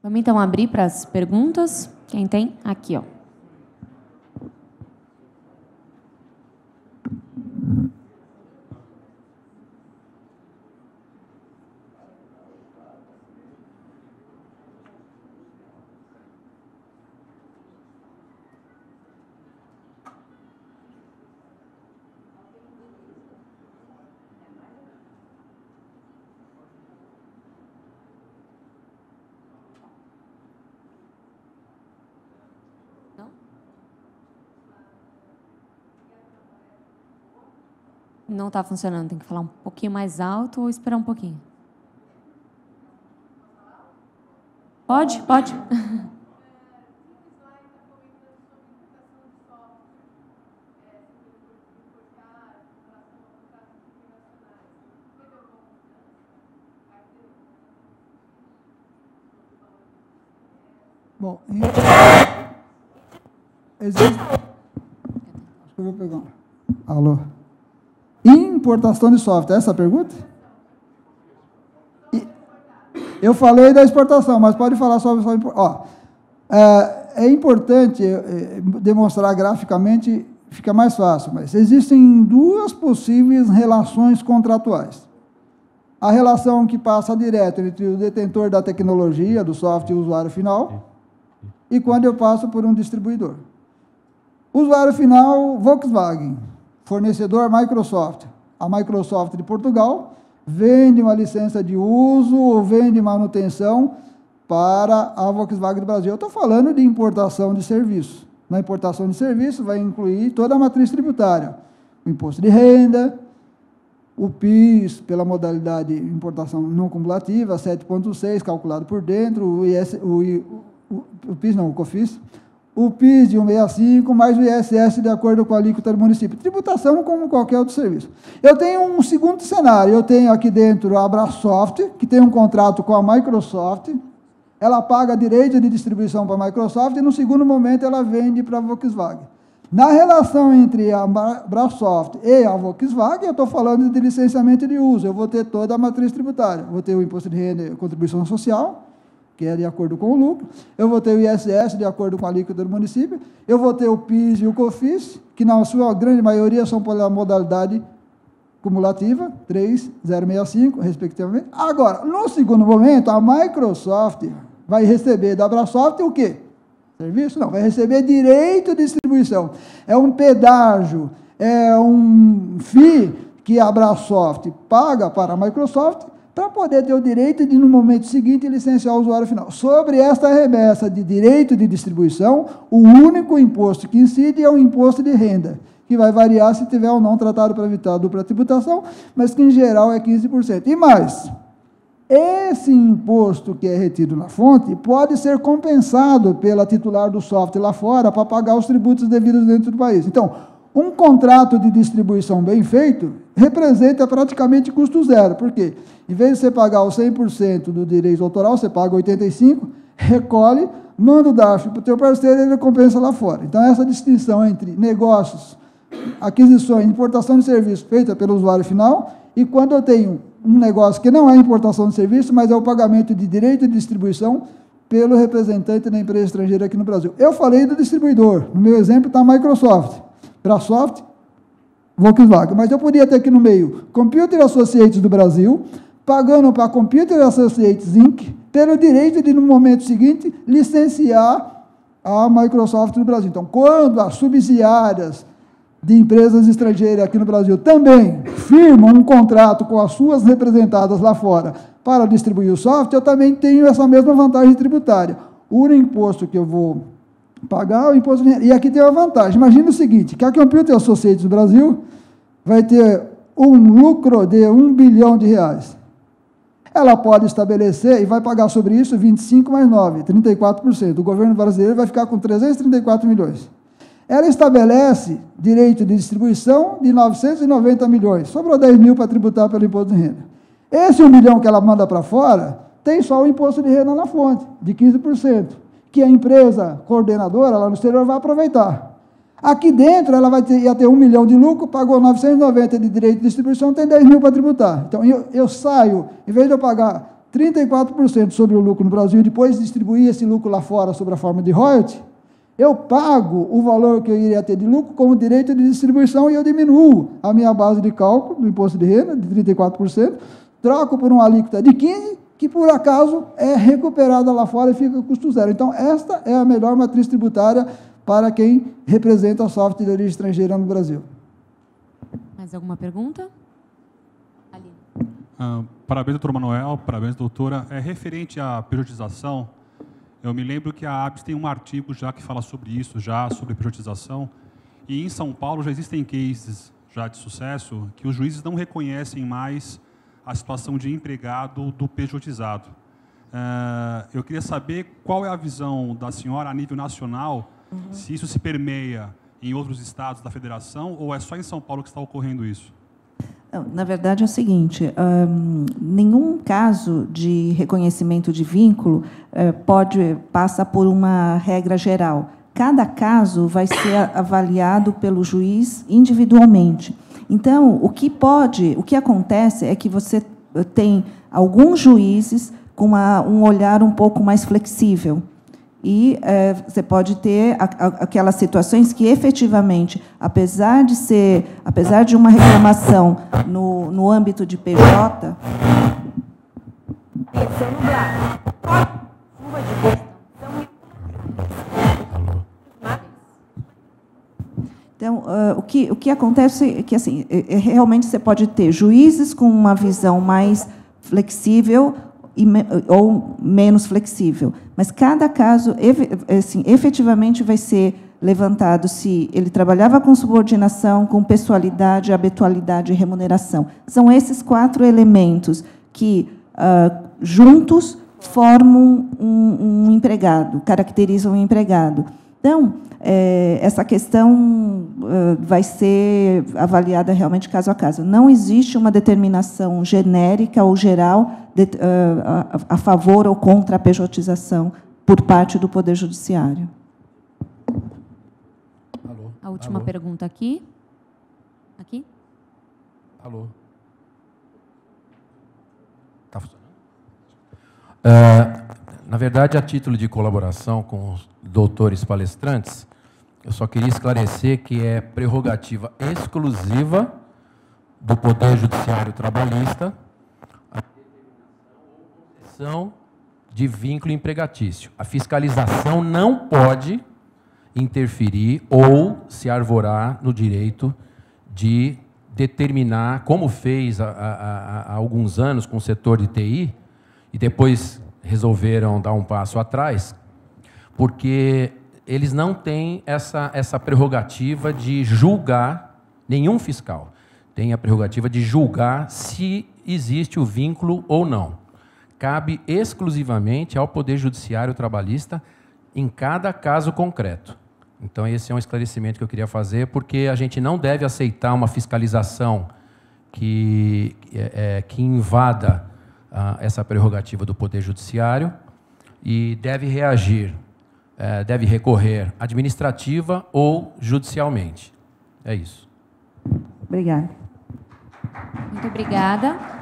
Vamos então abrir para as perguntas. Quem tem? Aqui, ó. Não está funcionando, tem que falar um pouquinho mais alto ou esperar um pouquinho? Pode? Pode. Bom, existe... Acho que eu vou pegar. Alô? Importação de software, essa é a pergunta? Eu falei da exportação, mas pode falar sobre... é importante demonstrar graficamente, fica mais fácil, mas existem duas possíveis relações contratuais. A relação que passa direto entre o detentor da tecnologia, do software e o usuário final, e quando eu passo por um distribuidor. Usuário final, Volkswagen. Fornecedor, Microsoft. A Microsoft de Portugal vende uma licença de uso ou vende manutenção para a Volkswagen do Brasil. Eu estou falando de importação de serviço. Na importação de serviço vai incluir toda a matriz tributária. O imposto de renda, o PIS, pela modalidade importação não cumulativa, 7,6, calculado por dentro, o PIS não, o COFINS, o PIS de 165, mais o ISS de acordo com a alíquota do município. Tributação como qualquer outro serviço. Eu tenho um segundo cenário, eu tenho aqui dentro a Abrasoft, que tem um contrato com a Microsoft, ela paga direito de distribuição para a Microsoft e no segundo momento ela vende para a Volkswagen. Na relação entre a Abrasoft e a Volkswagen, eu estou falando de licenciamento de uso, eu vou ter toda a matriz tributária, vou ter o imposto de renda e contribuição social, que é de acordo com o lucro, eu vou ter o ISS de acordo com a alíquota do município, eu vou ter o PIS e o COFINS, que na sua grande maioria são pela modalidade cumulativa, 3,065, respectivamente. Agora, no segundo momento, a Microsoft vai receber da Abrasoft o quê? Serviço? Não, vai receber direito de distribuição. É um pedágio, é um FII que a Abrasoft paga para a Microsoft, para poder ter o direito de, no momento seguinte, licenciar o usuário final. Sobre esta remessa de direito de distribuição, o único imposto que incide é o imposto de renda, que vai variar se tiver ou não tratado para evitar a dupla tributação, mas que, em geral, é 15%. E mais, esse imposto que é retido na fonte pode ser compensado pela titular do software lá fora para pagar os tributos devidos dentro do país. Então, um contrato de distribuição bem feito representa praticamente custo zero. Por quê? Em vez de você pagar os 100% do direito autoral, você paga 85%, recolhe, manda o DARF para o teu parceiro e ele compensa lá fora. Então, essa distinção entre negócios, aquisições, importação de serviço feita pelo usuário final, e quando eu tenho um negócio que não é importação de serviço, mas é o pagamento de direito de distribuição pelo representante da empresa estrangeira aqui no Brasil. Eu falei do distribuidor. No meu exemplo está a Microsoft. Abrasoft, Volkswagen, mas eu podia ter aqui no meio Computer Associates do Brasil, pagando para a Computer Associates Inc., pelo direito de, no momento seguinte, licenciar a Microsoft do Brasil. Então, quando as subsidiárias de empresas estrangeiras aqui no Brasil também firmam um contrato com as suas representadas lá fora para distribuir o software, eu também tenho essa mesma vantagem tributária. O único imposto que eu vou pagar o imposto de renda. E aqui tem uma vantagem. Imagina o seguinte, que a Computer Associates do Brasil vai ter um lucro de R$1 bilhão. Ela pode estabelecer e vai pagar sobre isso 25 mais 9, 34%. O governo brasileiro vai ficar com 334 milhões. Ela estabelece direito de distribuição de 990 milhões. Sobrou 10 mil para tributar pelo imposto de renda. Esse 1 bilhão que ela manda para fora tem só o imposto de renda na fonte, de 15%. Que a empresa coordenadora lá no exterior vai aproveitar. Aqui dentro, ela ia ter 1 milhão de lucro, pagou 990 de direito de distribuição, tem 10 mil para tributar. Então, eu saio, em vez de eu pagar 34% sobre o lucro no Brasil e depois distribuir esse lucro lá fora sob a forma de royalty, eu pago o valor que eu iria ter de lucro como direito de distribuição e eu diminuo a minha base de cálculo do imposto de renda, de 34%, troco por uma alíquota de 15%, que por acaso é recuperada lá fora e fica custo zero. Então, esta é a melhor matriz tributária para quem representa software de origem estrangeira no Brasil. Mais alguma pergunta? Parabéns, doutor Manuel, parabéns, doutora. É referente à periodização, eu me lembro que a ABS tem um artigo já que fala sobre isso, já sobre periodização, e em São Paulo já existem cases já de sucesso que os juízes não reconhecem mais a situação de empregado do pejotizado. Eu queria saber qual é a visão da senhora a nível nacional, se isso se permeia em outros estados da federação ou é só em São Paulo que está ocorrendo isso? Na verdade, é o seguinte, nenhum caso de reconhecimento de vínculo passa por uma regra geral. Cada caso vai ser avaliado pelo juiz individualmente. Então, o que acontece é que você tem alguns juízes com um olhar um pouco mais flexível. E você pode ter aquelas situações que, efetivamente, apesar de uma reclamação no âmbito de PJ... Então, o que acontece é que, assim, realmente você pode ter juízes com uma visão mais flexível ou menos flexível. Mas cada caso, assim, efetivamente, vai ser levantado se ele trabalhava com subordinação, com pessoalidade, habitualidade e remuneração. São esses 4 elementos que, juntos, formam um empregado, caracterizam um empregado. Então, essa questão vai ser avaliada realmente caso a caso. Não existe uma determinação genérica ou geral a favor ou contra a pejotização por parte do Poder Judiciário. Alô? A última pergunta aqui. Aqui? Alô? Está funcionando? Na verdade, a título de colaboração com os doutores palestrantes, eu só queria esclarecer que é prerrogativa exclusiva do Poder Judiciário Trabalhista a determinação de vínculo empregatício. A fiscalização não pode interferir ou se arvorar no direito de determinar, como fez há alguns anos com o setor de TI, e depois resolveram dar um passo atrás, porque eles não têm essa prerrogativa de julgar, nenhum fiscal tem a prerrogativa de julgar se existe o vínculo ou não. Cabe exclusivamente ao Poder Judiciário Trabalhista em cada caso concreto. Então, esse é um esclarecimento que eu queria fazer, porque a gente não deve aceitar uma fiscalização que invada essa prerrogativa do Poder Judiciário e deve reagir, deve recorrer administrativa ou judicialmente. É isso. Obrigada. Muito obrigada.